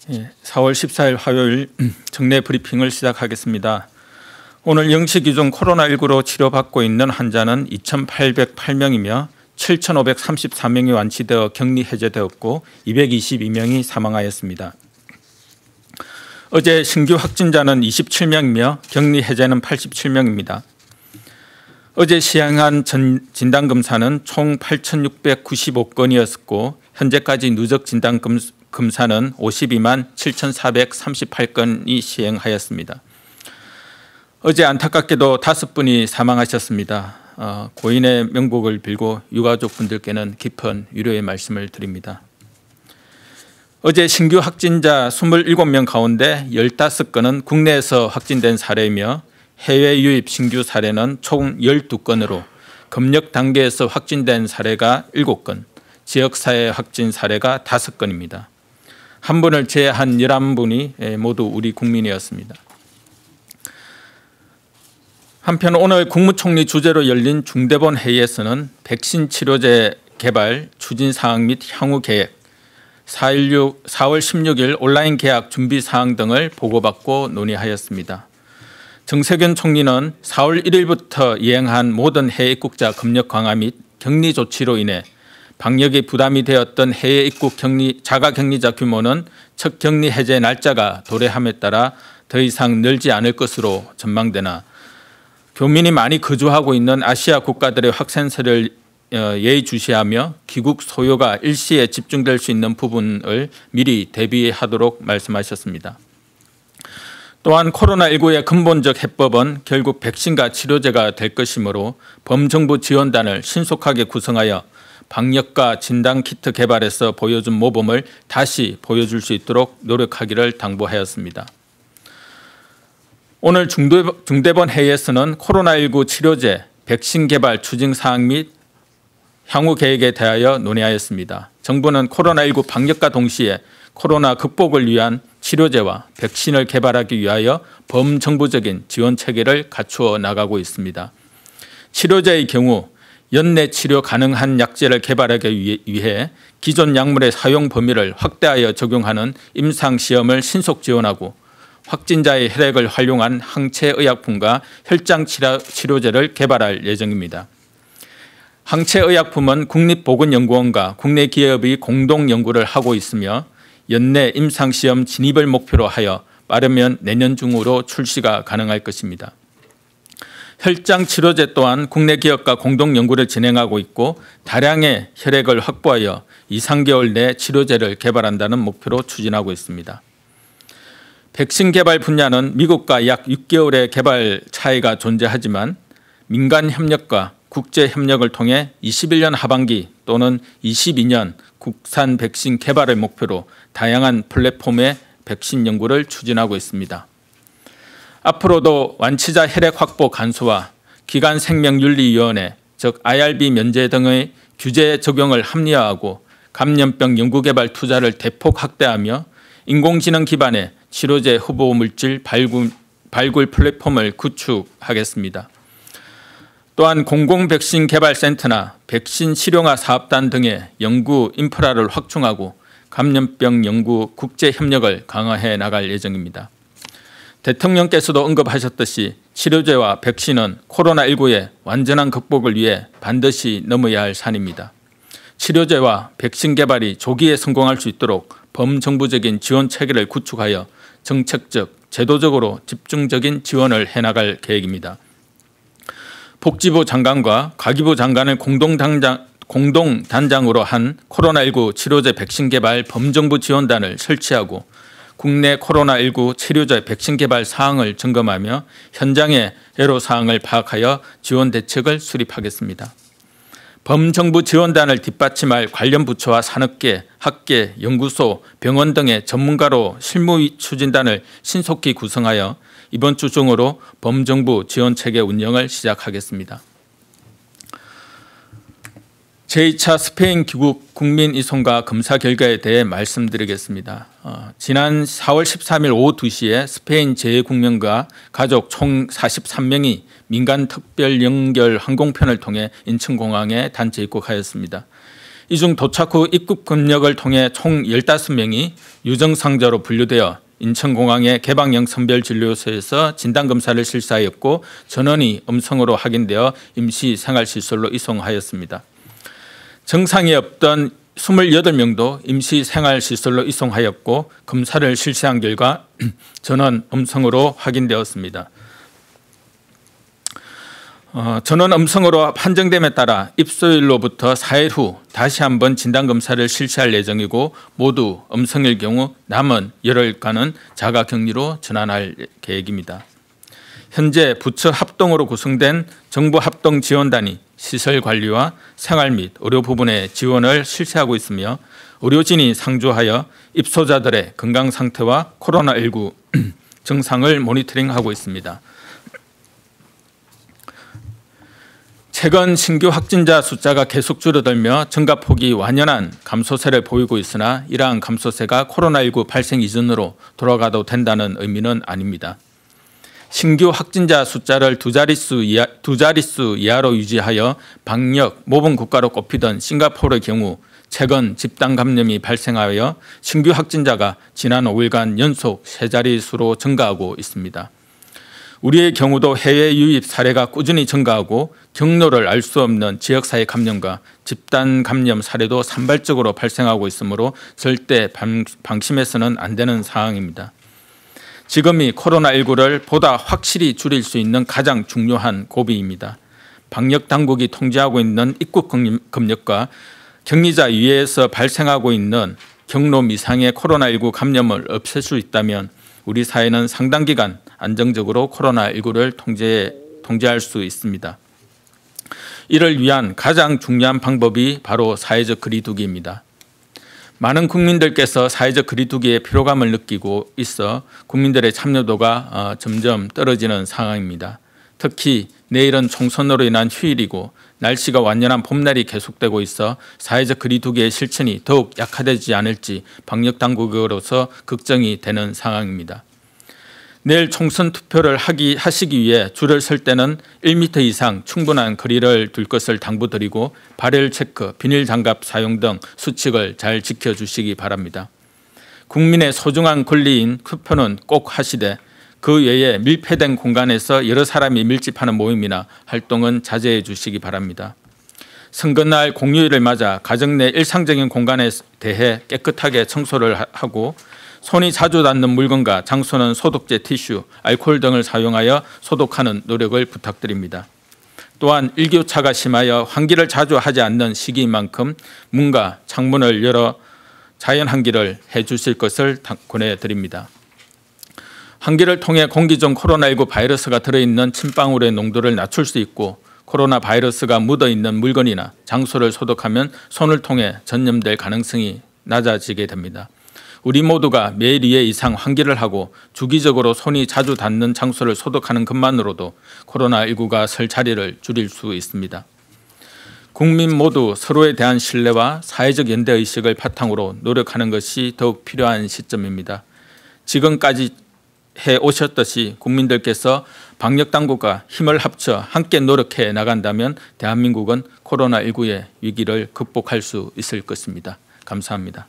4월 14일 화요일 정례 브리핑을 시작하겠습니다. 오늘 0시 기준 코로나19로 치료받고 있는 환자는 2,808명이며 7,534명이 완치되어 격리 해제되었고 222명이 사망하였습니다. 어제 신규 확진자는 27명이며 격리 해제는 87명입니다. 어제 시행한 진단검사는 총 8,695건이었고 현재까지 누적 진단검사는 52만 7,438건이 시행하였습니다. 어제 안타깝게도 5분이 사망하셨습니다. 고인의 명복을 빌고 유가족분들께는 깊은 위로의 말씀을 드립니다. 어제 신규 확진자 27명 가운데 15건은 국내에서 확진된 사례이며 해외 유입 신규 사례는 총 12건으로 검역 단계에서 확진된 사례가 7건, 지역사회 확진 사례가 5건입니다. 한 분을 제외한 11분이 모두 우리 국민이었습니다. 한편 오늘 국무총리 주재로 열린 중대본 회의에서는 백신 치료제 개발 추진 사항 및 향후 계획, 4월 16일 온라인 계약 준비 사항 등을 보고받고 논의하였습니다. 정세균 총리는 4월 1일부터 이행한 모든 해외 입국자 검역 강화 및 격리 조치로 인해 방역에 부담이 되었던 해외 입국 자가 격리자 규모는 첫 격리 해제 날짜가 도래함에 따라 더 이상 늘지 않을 것으로 전망되나 교민이 많이 거주하고 있는 아시아 국가들의 확산세를 예의주시하며 귀국 소요가 일시에 집중될 수 있는 부분을 미리 대비하도록 말씀하셨습니다. 또한 코로나19의 근본적 해법은 결국 백신과 치료제가 될 것이므로 범정부 지원단을 신속하게 구성하여 방역과 진단키트 개발에서 보여준 모범을 다시 보여줄 수 있도록 노력하기를 당부하였습니다. 오늘 중대본 회의에서는 코로나19 치료제, 백신 개발 추진 사항 및 향후 계획에 대하여 논의하였습니다. 정부는 코로나19 방역과 동시에 코로나 극복을 위한 치료제와 백신을 개발하기 위하여 범정부적인 지원 체계를 갖추어 나가고 있습니다. 치료제의 경우 연내 치료 가능한 약제를 개발하기 위해 기존 약물의 사용 범위를 확대하여 적용하는 임상시험을 신속 지원하고 확진자의 혈액을 활용한 항체의약품과 혈장치료제를 개발할 예정입니다. 항체의약품은 국립보건연구원과 국내 기업이 공동 연구를 하고 있으며 연내 임상시험 진입을 목표로 하여 빠르면 내년 중으로 출시가 가능할 것입니다. 혈장치료제 또한 국내 기업과 공동 연구를 진행하고 있고 다량의 혈액을 확보하여 2~3개월 내 치료제를 개발한다는 목표로 추진하고 있습니다. 백신 개발 분야는 미국과 약 6개월의 개발 차이가 존재하지만 민간 협력과 국제 협력을 통해 21년 하반기 또는 22년 국산 백신 개발을 목표로 다양한 플랫폼의 백신 연구를 추진하고 있습니다. 앞으로도 완치자 혈액 확보 간소화, 기관생명윤리위원회, 즉 IRB 면제 등의 규제 적용을 합리화하고 감염병 연구개발 투자를 대폭 확대하며 인공지능 기반의 치료제 후보 물질 발굴 플랫폼을 구축하겠습니다. 또한 공공백신 개발센터나 백신 실용화 사업단 등의 연구 인프라를 확충하고 감염병 연구 국제협력을 강화해 나갈 예정입니다. 대통령께서도 언급하셨듯이 치료제와 백신은 코로나19의 완전한 극복을 위해 반드시 넘어야 할 산입니다. 치료제와 백신 개발이 조기에 성공할 수 있도록 범정부적인 지원 체계를 구축하여 정책적, 제도적으로 집중적인 지원을 해나갈 계획입니다. 복지부 장관과 과기부 장관을 공동단장으로 한 코로나19 치료제 백신 개발 범정부 지원단을 설치하고 국내 코로나19 치료제 백신 개발 사항을 점검하며 현장의 애로사항을 파악하여 지원 대책을 수립하겠습니다. 범정부 지원단을 뒷받침할 관련 부처와 산업계, 학계, 연구소, 병원 등의 전문가로 실무 추진단을 신속히 구성하여 이번 주 중으로 범정부 지원체계 운영을 시작하겠습니다. 제2차 스페인 귀국 국민 이송과 검사 결과에 대해 말씀드리겠습니다. 지난 4월 13일 오후 2시에 스페인 재외국민과 가족 총 43명이 민간 특별 연결 항공편을 통해 인천공항에 단체 입국하였습니다. 이 중 도착 후 입국 검역을 통해 총 15명이 유증상자로 분류되어 인천공항의 개방형 선별진료소에서 진단검사를 실시하였고 전원이 음성으로 확인되어 임시생활시설로 이송하였습니다. 증상이 없던 28명도 임시생활시설로 이송하였고 검사를 실시한 결과 전원 음성으로 확인되었습니다. 전원 음성으로 판정됨에 따라 입소일로부터 4일 후 다시 한번 진단검사를 실시할 예정이고 모두 음성일 경우 남은 열흘간은 자가격리로 전환할 계획입니다. 현재 부처 합동으로 구성된 정부 합동지원단이 시설관리와 생활 및 의료 부분의 지원을 실시하고 있으며 의료진이 상주하여 입소자들의 건강 상태와 코로나19 증상을 모니터링하고 있습니다. 최근 신규 확진자 숫자가 계속 줄어들며 증가폭이 완연한 감소세를 보이고 있으나 이러한 감소세가 코로나19 발생 이전으로 돌아가도 된다는 의미는 아닙니다. 신규 확진자 숫자를 두 자릿수 이하로 유지하여 방역 모범 국가로 꼽히던 싱가포르의 경우 최근 집단 감염이 발생하여 신규 확진자가 지난 5일간 연속 세 자릿수로 증가하고 있습니다. 우리의 경우도 해외 유입 사례가 꾸준히 증가하고 경로를 알 수 없는 지역사회 감염과 집단 감염 사례도 산발적으로 발생하고 있으므로 절대 방심해서는 안 되는 상황입니다. 지금이 코로나19를 보다 확실히 줄일 수 있는 가장 중요한 고비입니다. 방역 당국이 통제하고 있는 입국 검역과 격리자 이외에서 발생하고 있는 경로 미상의 코로나19 감염을 없앨 수 있다면 우리 사회는 상당 기간 안정적으로 코로나19를 통제할 수 있습니다. 이를 위한 가장 중요한 방법이 바로 사회적 거리두기입니다. 많은 국민들께서 사회적 거리두기에 피로감을 느끼고 있어 국민들의 참여도가 점점 떨어지는 상황입니다. 특히 내일은 총선으로 인한 휴일이고 날씨가 완연한 봄날이 계속되고 있어 사회적 거리두기의 실천이 더욱 약화되지 않을지 방역당국으로서 걱정이 되는 상황입니다. 내일 총선 투표를 하시기 위해 줄을 설 때는 1m 이상 충분한 거리를 둘 것을 당부드리고 발열 체크, 비닐 장갑 사용 등 수칙을 잘 지켜주시기 바랍니다. 국민의 소중한 권리인 투표는 꼭 하시되 그 외에 밀폐된 공간에서 여러 사람이 밀집하는 모임이나 활동은 자제해 주시기 바랍니다. 선거날 공휴일을 맞아 가정 내 일상적인 공간에 대해 깨끗하게 청소를 하고 손이 자주 닿는 물건과 장소는 소독제 티슈, 알코올 등을 사용하여 소독하는 노력을 부탁드립니다. 또한 일교차가 심하여 환기를 자주 하지 않는 시기인 만큼 문과 창문을 열어 자연 환기를 해주실 것을 권해드립니다. 환기를 통해 공기 중 코로나19 바이러스가 들어있는 침방울의 농도를 낮출 수 있고 코로나 바이러스가 묻어있는 물건이나 장소를 소독하면 손을 통해 전염될 가능성이 낮아지게 됩니다. 우리 모두가 매일 2회 이상 환기를 하고 주기적으로 손이 자주 닿는 장소를 소독하는 것만으로도 코로나19가 설 자리를 줄일 수 있습니다. 국민 모두 서로에 대한 신뢰와 사회적 연대의식을 바탕으로 노력하는 것이 더욱 필요한 시점입니다. 지금까지 해오셨듯이 국민들께서 방역당국과 힘을 합쳐 함께 노력해 나간다면 대한민국은 코로나19의 위기를 극복할 수 있을 것입니다. 감사합니다.